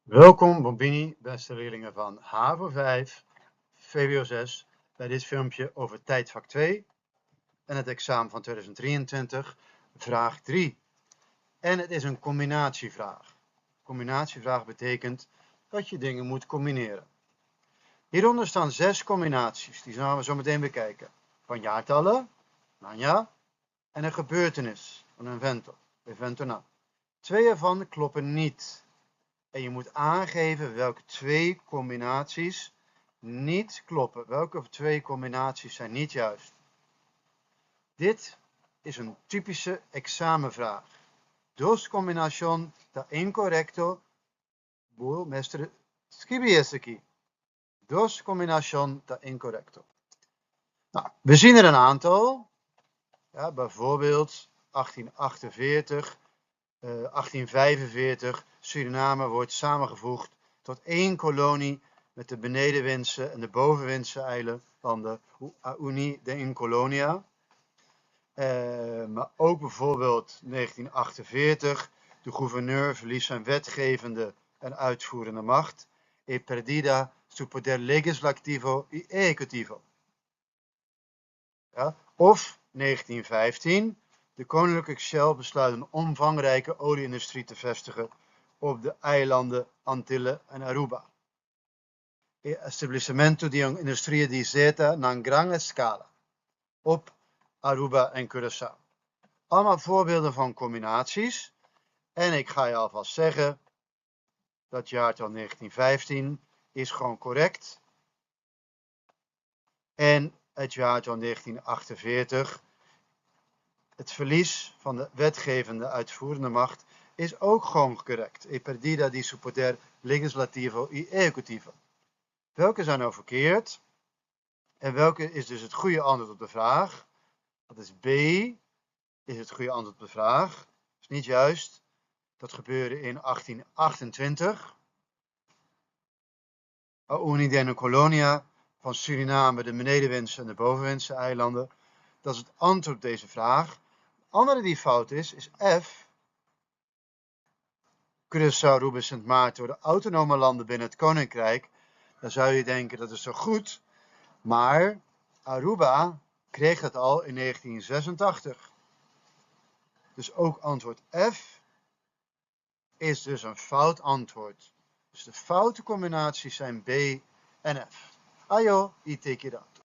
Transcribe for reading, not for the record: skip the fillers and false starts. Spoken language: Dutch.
Welkom Bombini, beste leerlingen van HAVO 5, VWO 6, bij dit filmpje over tijdvak 2 en het examen van 2023, vraag 3. En het is een combinatievraag. Combinatievraag betekent dat je dingen moet combineren. Hieronder staan 6 combinaties, die gaan we zo meteen bekijken. Van jaartallen, nanja, en een gebeurtenis, een evento na. 2 ervan kloppen niet. En je moet aangeven welke 2 combinaties niet kloppen. Welke 2 combinaties zijn niet juist. Dit is een typische examenvraag. Dos combinación da incorrecto. Boel, mestre, scribi esse aqui. Dos combinación da incorrecto. Nou, we zien er een aantal. Ja, bijvoorbeeld 1848, 1845. Suriname wordt samengevoegd tot 1 kolonie met de benedenwindse en de bovenwindse eilanden, Unie de in Colonia. Maar ook bijvoorbeeld 1948, de gouverneur verliest zijn wetgevende en uitvoerende macht. E perdida su poder legislativo y ejecutivo. Ja, of 1915, de koninklijke Shell besluit een omvangrijke olieindustrie te vestigen op de eilanden Antillen en Aruba. Establecimento di industria di zeta na grande scala op Aruba en Curaçao. Allemaal voorbeelden van combinaties. En ik ga je alvast zeggen dat jaartal 1915 is gewoon correct. En het jaartal 1948, het verlies van de wetgevende uitvoerende macht, is ook gewoon correct. E perdida di su poder legislativo y ejecutivo. Welke zijn nou verkeerd? En welke is dus het goede antwoord op de vraag? Dat is B, is het goede antwoord op de vraag. Dat is niet juist. Dat gebeurde in 1828. Unie de Colonia van Suriname, de benedenwindse en de bovenwindse eilanden. Dat is het antwoord op deze vraag. De andere die fout is F. Curaçao, Aruba, Sint Maarten worden autonome landen binnen het Koninkrijk. Dan zou je denken dat is zo goed. Maar Aruba kreeg het al in 1986. Dus ook antwoord F is dus een fout antwoord. Dus de foute combinaties zijn B en F. Ajo, I take it out.